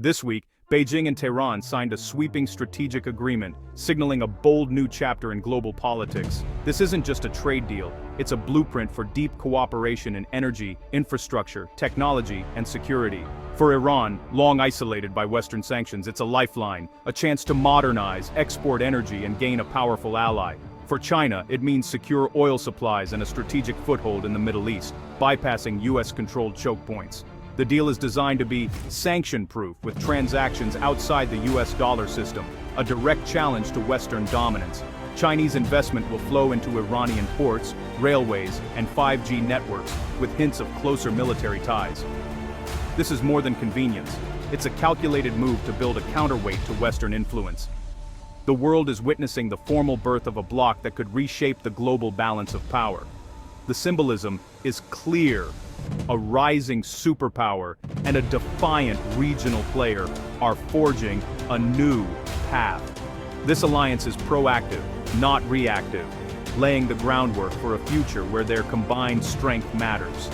This week, Beijing and Tehran signed a sweeping strategic agreement, signaling a bold new chapter in global politics. This isn't just a trade deal, it's a blueprint for deep cooperation in energy, infrastructure, technology, and security. For Iran, long isolated by Western sanctions, it's a lifeline, a chance to modernize, export energy, and gain a powerful ally. For China, it means secure oil supplies and a strategic foothold in the Middle East, bypassing US-controlled choke points. The deal is designed to be sanction-proof, with transactions outside the US dollar system, a direct challenge to Western dominance. Chinese investment will flow into Iranian ports, railways, and 5G networks, with hints of closer military ties. This is more than convenience. It's a calculated move to build a counterweight to Western influence. The world is witnessing the formal birth of a bloc that could reshape the global balance of power. The symbolism is clear. A rising superpower and a defiant regional player are forging a new path. This alliance is proactive, not reactive, laying the groundwork for a future where their combined strength matters.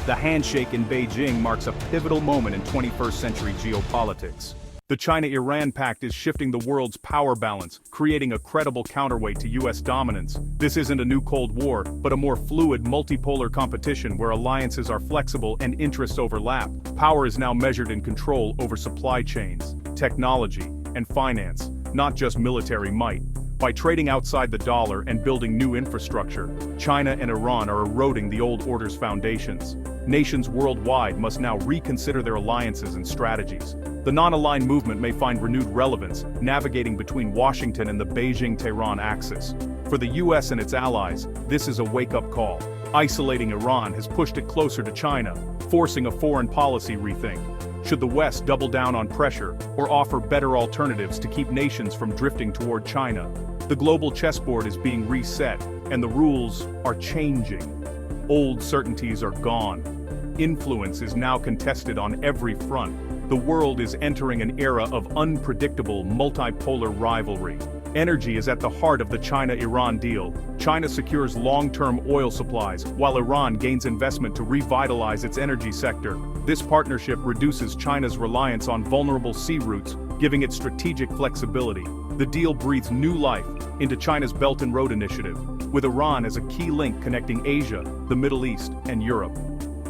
The handshake in Beijing marks a pivotal moment in 21st century geopolitics. The China-Iran pact is shifting the world's power balance, creating a credible counterweight to US dominance. This isn't a new Cold War, but a more fluid, multipolar competition where alliances are flexible and interests overlap. Power is now measured in control over supply chains, technology, and finance, not just military might. By trading outside the dollar and building new infrastructure, China and Iran are eroding the old order's foundations. Nations worldwide must now reconsider their alliances and strategies. The non-aligned movement may find renewed relevance, navigating between Washington and the Beijing-Tehran axis. For the US and its allies, this is a wake-up call. Isolating Iran has pushed it closer to China, forcing a foreign policy rethink. Should the West double down on pressure, or offer better alternatives to keep nations from drifting toward China? The global chessboard is being reset, and the rules are changing. Old certainties are gone. Influence is now contested on every front. The world is entering an era of unpredictable multipolar rivalry. Energy is at the heart of the China-Iran deal. China secures long-term oil supplies, while Iran gains investment to revitalize its energy sector. This partnership reduces China's reliance on vulnerable sea routes, giving it strategic flexibility. The deal breathes new life into China's Belt and Road Initiative, with Iran as a key link connecting Asia, the Middle East, and Europe.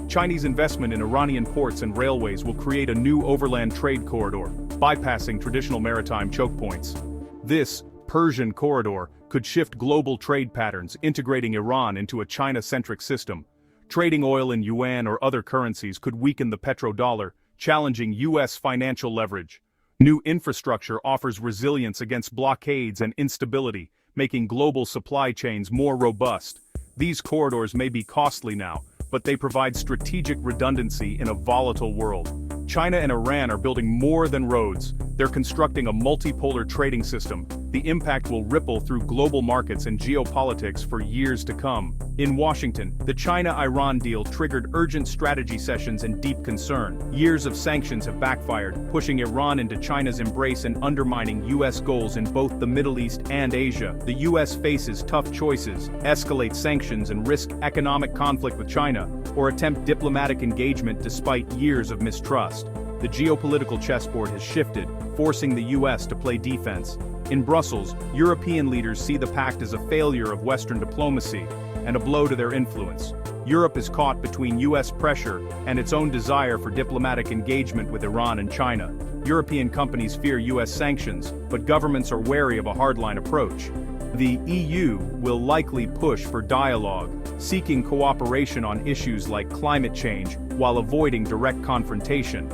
Chinese investment in Iranian ports and railways will create a new overland trade corridor, bypassing traditional maritime choke points. This Persian corridor could shift global trade patterns, integrating Iran into a China-centric system. Trading oil in yuan or other currencies could weaken the petrodollar, challenging US financial leverage. New infrastructure offers resilience against blockades and instability, making global supply chains more robust. These corridors may be costly now, but they provide strategic redundancy in a volatile world. China and Iran are building more than roads. They're constructing a multipolar trading system. The impact will ripple through global markets and geopolitics for years to come. In Washington, the China-Iran deal triggered urgent strategy sessions and deep concern. Years of sanctions have backfired, pushing Iran into China's embrace and undermining US goals in both the Middle East and Asia. The US faces tough choices: escalate sanctions and risk economic conflict with China, or attempt diplomatic engagement despite years of mistrust. The geopolitical chessboard has shifted, forcing the US to play defense. In Brussels, European leaders see the pact as a failure of Western diplomacy and a blow to their influence. Europe is caught between US pressure and its own desire for diplomatic engagement with Iran and China. European companies fear US sanctions, but governments are wary of a hardline approach. The EU will likely push for dialogue, seeking cooperation on issues like climate change while avoiding direct confrontation.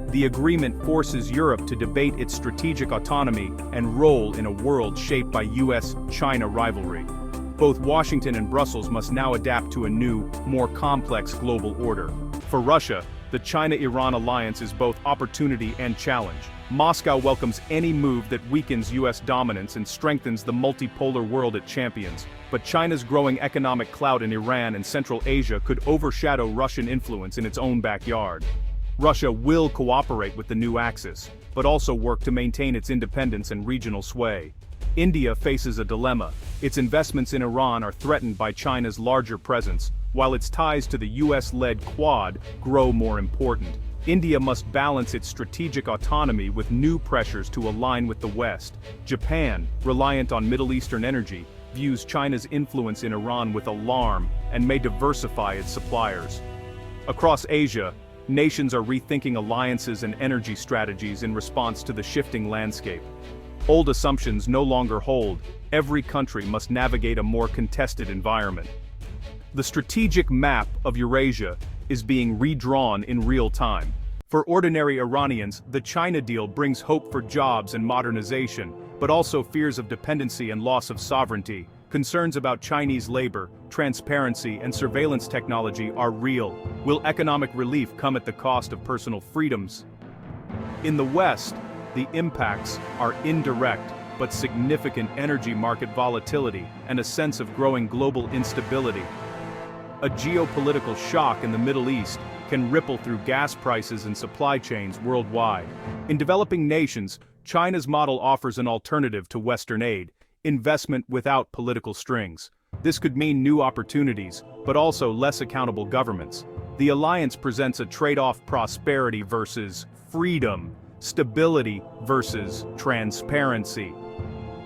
The agreement forces Europe to debate its strategic autonomy and role in a world shaped by US-China rivalry. Both Washington and Brussels must now adapt to a new, more complex global order. For Russia, the China-Iran alliance is both opportunity and challenge. Moscow welcomes any move that weakens US dominance and strengthens the multipolar world it champions. But China's growing economic clout in Iran and Central Asia could overshadow Russian influence in its own backyard. Russia will cooperate with the new axis, but also work to maintain its independence and regional sway. India faces a dilemma. Its investments in Iran are threatened by China's larger presence, while its ties to the US-led Quad grow more important. India must balance its strategic autonomy with new pressures to align with the West. Japan, reliant on Middle Eastern energy, views China's influence in Iran with alarm and may diversify its suppliers. Across Asia, nations are rethinking alliances and energy strategies in response to the shifting landscape. Old assumptions no longer hold. Every country must navigate a more contested environment. The strategic map of Eurasia is being redrawn in real time. For ordinary Iranians, the China deal brings hope for jobs and modernization, but also fears of dependency and loss of sovereignty. Concerns about Chinese labor, transparency, and surveillance technology are real. Will economic relief come at the cost of personal freedoms? In the West, the impacts are indirect but significant energy market volatility and a sense of growing global instability. A geopolitical shock in the Middle East can ripple through gas prices and supply chains worldwide. In developing nations, China's model offers an alternative to Western aid: investment without political strings. This could mean new opportunities, but also less accountable governments. The alliance presents a trade-off: prosperity versus freedom, stability versus transparency.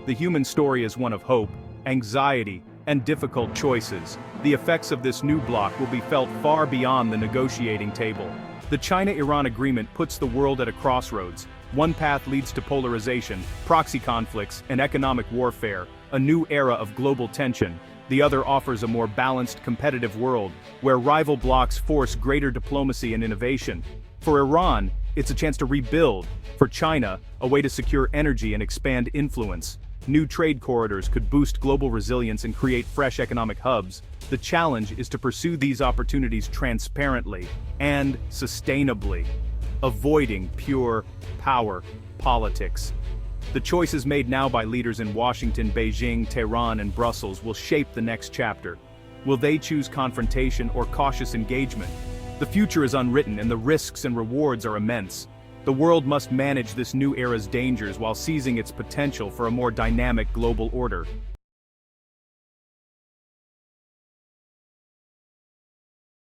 The human story is one of hope, anxiety, and difficult choices. The effects of this new bloc will be felt far beyond the negotiating table. The China-Iran agreement puts the world at a crossroads. One path leads to polarization, proxy conflicts, and economic warfare, a new era of global tension. The other offers a more balanced, competitive world, where rival blocs force greater diplomacy and innovation. For Iran, it's a chance to rebuild. For China, a way to secure energy and expand influence. New trade corridors could boost global resilience and create fresh economic hubs. The challenge is to pursue these opportunities transparently and sustainably, avoiding pure power politics. The choices made now by leaders in Washington, Beijing, Tehran, and Brussels will shape the next chapter. Will they choose confrontation or cautious engagement? The future is unwritten and the risks and rewards are immense. The world must manage this new era's dangers while seizing its potential for a more dynamic global order.